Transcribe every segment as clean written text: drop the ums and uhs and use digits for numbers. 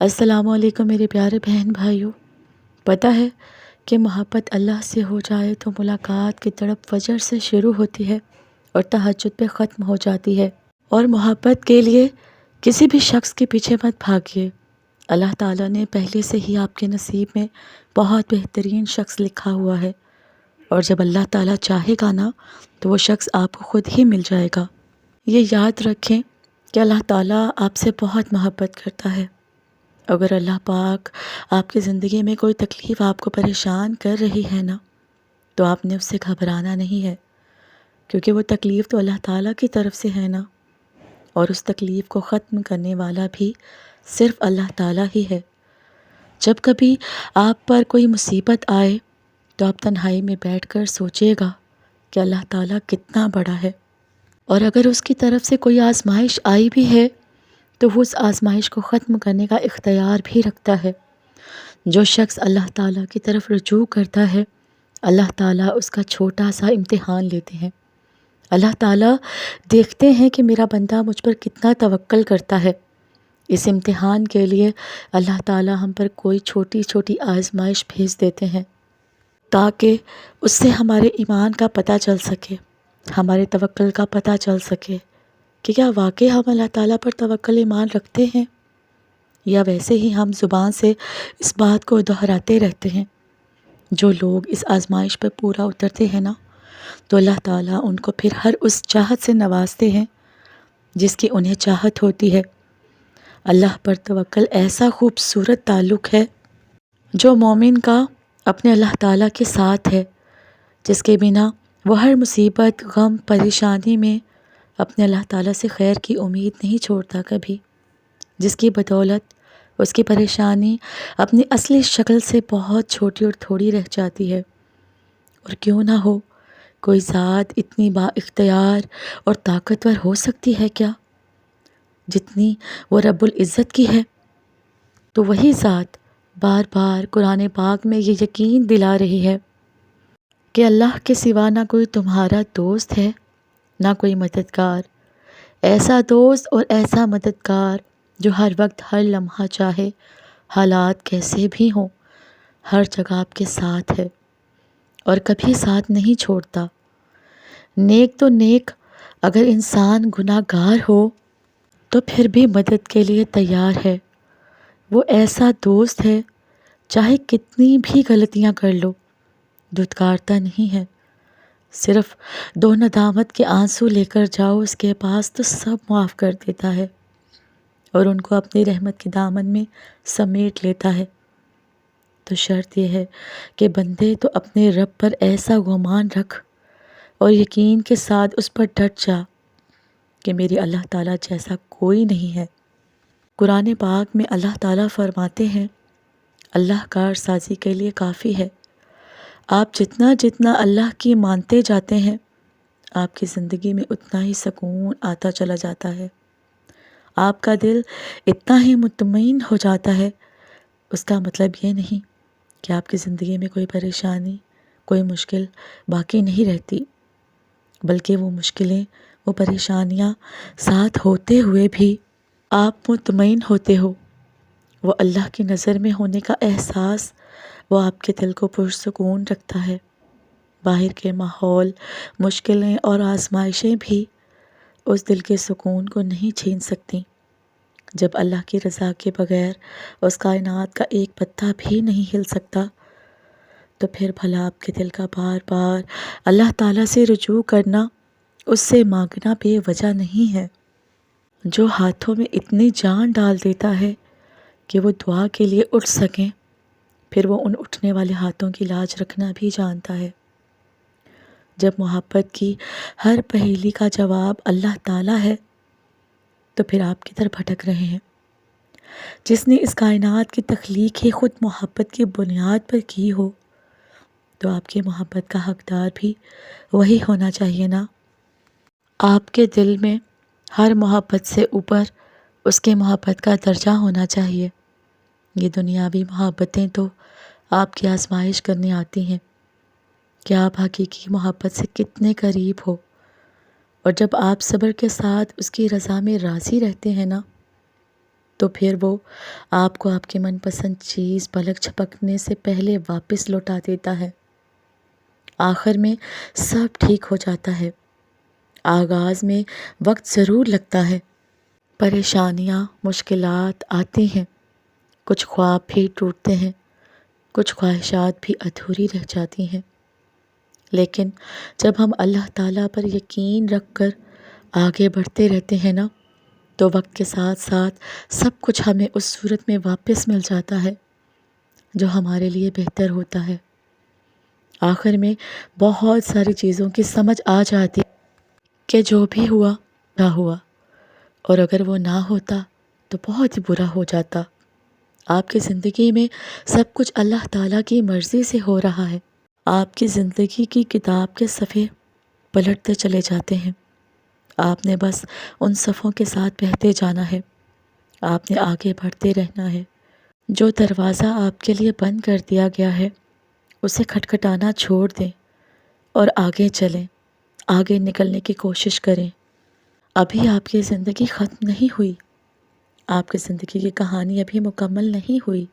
السلام علیکم میرے پیارے بہن بھائیوں۔ پتہ ہے کہ محبت اللہ سے ہو جائے تو ملاقات کی تڑپ فجر سے شروع ہوتی ہے اور تہجد پہ ختم ہو جاتی ہے۔ اور محبت کے لیے کسی بھی شخص کے پیچھے مت بھاگیے۔ اللہ تعالیٰ نے پہلے سے ہی آپ کے نصیب میں بہت بہترین شخص لکھا ہوا ہے، اور جب اللہ تعالیٰ چاہے گا نا تو وہ شخص آپ کو خود ہی مل جائے گا۔ یہ یاد رکھیں کہ اللہ تعالیٰ آپ سے بہت محبت کرتا ہے۔ اگر اللہ پاک آپ کی زندگی میں کوئی تکلیف آپ کو پریشان کر رہی ہے نا، تو آپ نے اس سے گھبرانا نہیں ہے، کیونکہ وہ تکلیف تو اللہ تعالیٰ کی طرف سے ہے نا، اور اس تکلیف کو ختم کرنے والا بھی صرف اللہ تعالیٰ ہی ہے۔ جب کبھی آپ پر کوئی مصیبت آئے تو آپ تنہائی میں بیٹھ کر سوچیے گا کہ اللہ تعالیٰ کتنا بڑا ہے، اور اگر اس کی طرف سے کوئی آزمائش آئی بھی ہے تو وہ اس آزمائش کو ختم کرنے کا اختیار بھی رکھتا ہے۔ جو شخص اللہ تعالیٰ کی طرف رجوع کرتا ہے، اللہ تعالیٰ اس کا چھوٹا سا امتحان لیتے ہیں۔ اللہ تعالیٰ دیکھتے ہیں کہ میرا بندہ مجھ پر کتنا توکل کرتا ہے۔ اس امتحان کے لیے اللہ تعالیٰ ہم پر کوئی چھوٹی چھوٹی آزمائش بھیج دیتے ہیں، تاکہ اس سے ہمارے ایمان کا پتہ چل سکے، ہمارے توکل کا پتہ چل سکے کہ کیا واقعی ہم اللہ تعالیٰ پر توکل ایمان رکھتے ہیں، یا ویسے ہی ہم زبان سے اس بات کو دہراتے رہتے ہیں۔ جو لوگ اس آزمائش پر پورا اترتے ہیں نا، تو اللہ تعالیٰ ان کو پھر ہر اس چاہت سے نوازتے ہیں جس کی انہیں چاہت ہوتی ہے۔ اللہ پر توکل ایسا خوبصورت تعلق ہے جو مومن کا اپنے اللہ تعالیٰ کے ساتھ ہے، جس کے بنا وہ ہر مصیبت، غم، پریشانی میں اپنے اللہ تعالیٰ سے خیر کی امید نہیں چھوڑتا کبھی، جس کی بدولت اس کی پریشانی اپنی اصلی شکل سے بہت چھوٹی اور تھوڑی رہ جاتی ہے۔ اور کیوں نہ ہو، کوئی ذات اتنی با اختیار اور طاقتور ہو سکتی ہے کیا جتنی وہ رب العزت کی ہے؟ تو وہی ذات بار بار قرآن پاک میں یہ یقین دلا رہی ہے کہ اللہ کے سوا نہ کوئی تمہارا دوست ہے، نہ کوئی مددگار، ایسا دوست اور ایسا مددگار جو ہر وقت ہر لمحہ چاہے حالات کیسے بھی ہوں ہر جگہ آپ کے ساتھ ہے اور کبھی ساتھ نہیں چھوڑتا۔ نیک تو نیک، اگر انسان گناہ گار ہو تو پھر بھی مدد کے لیے تیار ہے۔ وہ ایسا دوست ہے، چاہے کتنی بھی غلطیاں کر لو دھتکارتا نہیں ہے، صرف دو ندامت کے آنسو لے کر جاؤ اس کے پاس تو سب معاف کر دیتا ہے، اور ان کو اپنی رحمت کے دامن میں سمیٹ لیتا ہے۔ تو شرط یہ ہے کہ بندے تو اپنے رب پر ایسا گمان رکھ اور یقین کے ساتھ اس پر ڈٹ جا کہ میری اللہ تعالیٰ جیسا کوئی نہیں ہے۔ قرآن پاک میں اللہ تعالیٰ فرماتے ہیں، اللہ کار سازی کے لیے کافی ہے۔ آپ جتنا جتنا اللہ کی مانتے جاتے ہیں، آپ کی زندگی میں اتنا ہی سکون آتا چلا جاتا ہے، آپ کا دل اتنا ہی مطمئن ہو جاتا ہے۔ اس کا مطلب یہ نہیں کہ آپ کی زندگی میں کوئی پریشانی، کوئی مشکل باقی نہیں رہتی، بلکہ وہ مشکلیں، وہ پریشانیاں ساتھ ہوتے ہوئے بھی آپ مطمئن ہوتے ہو۔ وہ اللہ کی نظر میں ہونے کا احساس وہ آپ کے دل کو پرسکون رکھتا ہے۔ باہر کے ماحول، مشکلیں اور آزمائشیں بھی اس دل کے سکون کو نہیں چھین سکتی۔ جب اللہ کی رضا کے بغیر اس کائنات کا ایک پتا بھی نہیں ہل سکتا، تو پھر بھلا آپ کے دل کا بار بار اللہ تعالیٰ سے رجوع کرنا، اس سے مانگنا بے وجہ نہیں ہے۔ جو ہاتھوں میں اتنی جان ڈال دیتا ہے کہ وہ دعا کے لیے اٹھ سکیں، پھر وہ ان اٹھنے والے ہاتھوں کی لاج رکھنا بھی جانتا ہے۔ جب محبت کی ہر پہیلی کا جواب اللہ تعالیٰ ہے، تو پھر آپ کدھر بھٹک رہے ہیں؟ جس نے اس کائنات کی تخلیق ہی خود محبت کی بنیاد پر کی ہو، تو آپ کی محبت کا حقدار بھی وہی ہونا چاہیے نا۔ آپ کے دل میں ہر محبت سے اوپر اس کے محبت کا درجہ ہونا چاہیے۔ یہ دنیاوی محبتیں تو آپ کی آزمائش کرنے آتی ہیں کہ آپ حقیقی محبت سے کتنے قریب ہو، اور جب آپ صبر کے ساتھ اس کی رضا میں راضی رہتے ہیں نا، تو پھر وہ آپ کو آپ کی من پسند چیز پلک جھپکنے سے پہلے واپس لوٹا دیتا ہے۔ آخر میں سب ٹھیک ہو جاتا ہے۔ آغاز میں وقت ضرور لگتا ہے، پریشانیاں، مشکلات آتی ہیں، کچھ خواب بھی ٹوٹتے ہیں، کچھ خواہشات بھی ادھوری رہ جاتی ہیں، لیکن جب ہم اللہ تعالیٰ پر یقین رکھ کر آگے بڑھتے رہتے ہیں نا، تو وقت کے ساتھ ساتھ سب کچھ ہمیں اس صورت میں واپس مل جاتا ہے جو ہمارے لیے بہتر ہوتا ہے۔ آخر میں بہت ساری چیزوں کی سمجھ آ جاتی کہ جو بھی ہوا نہ ہوا، اور اگر وہ نہ ہوتا تو بہت ہی برا ہو جاتا۔ آپ کی زندگی میں سب کچھ اللہ تعالیٰ کی مرضی سے ہو رہا ہے۔ آپ کی زندگی کی کتاب کے صفحے پلٹتے چلے جاتے ہیں، آپ نے بس ان صفحوں کے ساتھ بہتے جانا ہے، آپ نے آگے بڑھتے رہنا ہے۔ جو دروازہ آپ کے لیے بند کر دیا گیا ہے اسے کھٹکھٹانا چھوڑ دیں اور آگے چلیں، آگے نکلنے کی کوشش کریں۔ ابھی آپ کی زندگی ختم نہیں ہوئی، آپ کی زندگی کی کہانی ابھی مکمل نہیں ہوئی۔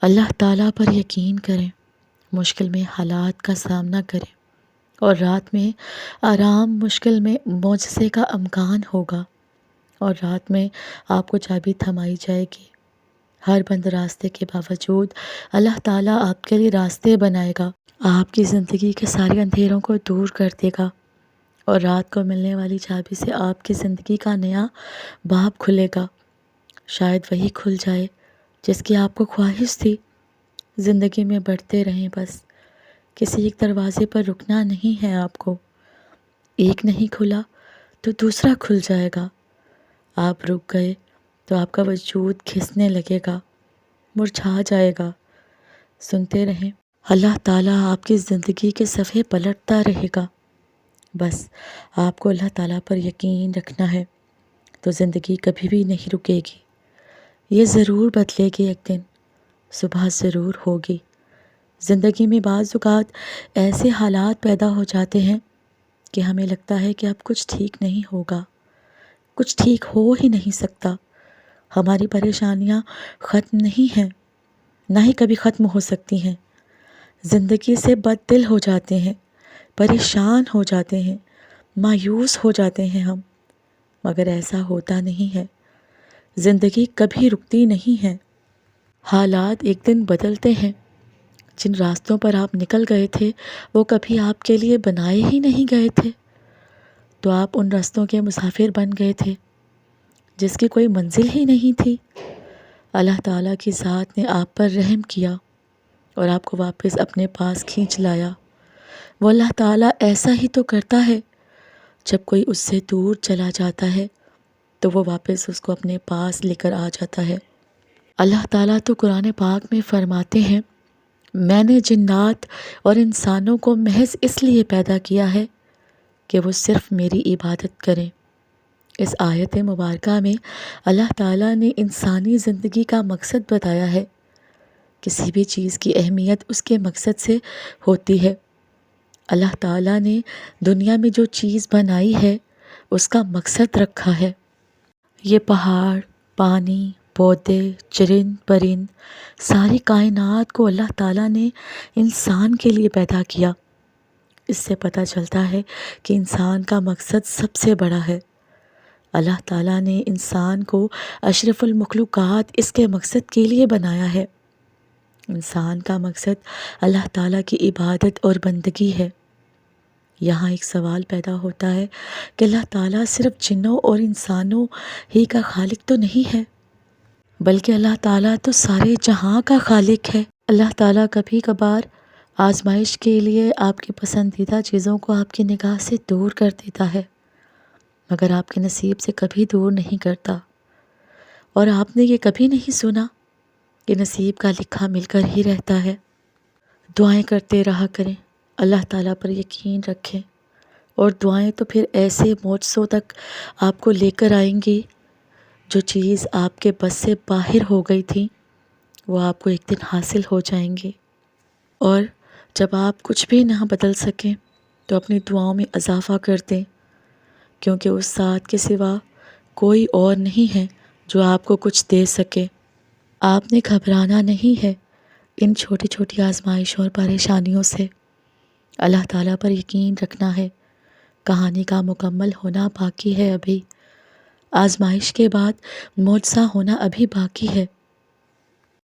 اللہ تعالیٰ پر یقین کریں، مشکل میں حالات کا سامنا کریں، اور رات میں آرام، مشکل میں معجزے کا امکان ہوگا، اور رات میں آپ کو چابی تھمائی جائے گی۔ ہر بند راستے کے باوجود اللہ تعالیٰ آپ کے لیے راستے بنائے گا، آپ کی زندگی کے سارے اندھیروں کو دور کر دے گا، اور رات کو ملنے والی چابی سے آپ کی زندگی کا نیا باب کھلے گا۔ شاید وہی کھل جائے جس کی آپ کو خواہش تھی۔ زندگی میں بڑھتے رہیں، بس کسی ایک دروازے پر رکنا نہیں ہے آپ کو۔ ایک نہیں کھلا تو دوسرا کھل جائے گا۔ آپ رک گئے تو آپ کا وجود کھسنے لگے گا، مرجھا جائے گا۔ سنتے رہیں، اللہ تعالیٰ آپ کی زندگی کے صفحے پلٹتا رہے گا۔ بس آپ کو اللہ تعالیٰ پر یقین رکھنا ہے، تو زندگی کبھی بھی نہیں رکے گی۔ یہ ضرور بدلے گی، ایک دن صبح ضرور ہوگی۔ زندگی میں بعض اوقات ایسے حالات پیدا ہو جاتے ہیں کہ ہمیں لگتا ہے کہ اب کچھ ٹھیک نہیں ہوگا، کچھ ٹھیک ہو ہی نہیں سکتا۔ ہماری پریشانیاں ختم نہیں ہیں، نہ ہی کبھی ختم ہو سکتی ہیں۔ زندگی سے بد دل ہو جاتے ہیں، پریشان ہو جاتے ہیں، مایوس ہو جاتے ہیں ہم، مگر ایسا ہوتا نہیں ہے۔ زندگی کبھی رکتی نہیں ہے، حالات ایک دن بدلتے ہیں۔ جن راستوں پر آپ نکل گئے تھے وہ کبھی آپ کے لیے بنائے ہی نہیں گئے تھے، تو آپ ان راستوں کے مسافر بن گئے تھے جس کی کوئی منزل ہی نہیں تھی۔ اللہ تعالیٰ کی ذات نے آپ پر رحم کیا اور آپ کو واپس اپنے پاس کھینچ لایا۔ وہ اللہ تعالیٰ ایسا ہی تو کرتا ہے، جب کوئی اس سے دور چلا جاتا ہے تو وہ واپس اس کو اپنے پاس لے کر آ جاتا ہے۔ اللہ تعالیٰ تو قرآن پاک میں فرماتے ہیں، میں نے جنات اور انسانوں کو محض اس لیے پیدا کیا ہے کہ وہ صرف میری عبادت کریں۔ اس آیت مبارکہ میں اللہ تعالیٰ نے انسانی زندگی کا مقصد بتایا ہے۔ کسی بھی چیز کی اہمیت اس کے مقصد سے ہوتی ہے۔ اللہ تعالیٰ نے دنیا میں جو چیز بنائی ہے اس کا مقصد رکھا ہے۔ یہ پہاڑ، پانی، پودے، چرند پرند، ساری کائنات کو اللہ تعالیٰ نے انسان کے لیے پیدا کیا۔ اس سے پتہ چلتا ہے کہ انسان کا مقصد سب سے بڑا ہے۔ اللہ تعالیٰ نے انسان کو اشرف المخلوقات اس کے مقصد کے لیے بنایا ہے۔ انسان کا مقصد اللہ تعالیٰ کی عبادت اور بندگی ہے۔ یہاں ایک سوال پیدا ہوتا ہے کہ اللہ تعالیٰ صرف جنوں اور انسانوں ہی کا خالق تو نہیں ہے، بلکہ اللہ تعالیٰ تو سارے جہاں کا خالق ہے۔ اللہ تعالیٰ کبھی کبھار آزمائش کے لیے آپ کی پسندیدہ چیزوں کو آپ کی نگاہ سے دور کر دیتا ہے، مگر آپ کے نصیب سے کبھی دور نہیں کرتا۔ اور آپ نے یہ کبھی نہیں سنا کہ نصیب کا لکھا مل کر ہی رہتا ہے۔ دعائیں کرتے رہا کریں، اللہ تعالیٰ پر یقین رکھیں، اور دعائیں تو پھر ایسے معجزوں تک آپ کو لے کر آئیں گی، جو چیز آپ کے بس سے باہر ہو گئی تھی وہ آپ کو ایک دن حاصل ہو جائیں گی۔ اور جب آپ کچھ بھی نہ بدل سکیں تو اپنی دعاؤں میں اضافہ کر دیں، کیونکہ اس ذات کے سوا کوئی اور نہیں ہے جو آپ کو کچھ دے سکے۔ آپ نے گھبرانا نہیں ہے ان چھوٹی چھوٹی آزمائشوں اور پریشانیوں سے۔ اللہ تعالیٰ پر یقین رکھنا ہے۔ کہانی کا مکمل ہونا باقی ہے ابھی۔ آزمائش کے بعد معجزہ ہونا ابھی باقی ہے۔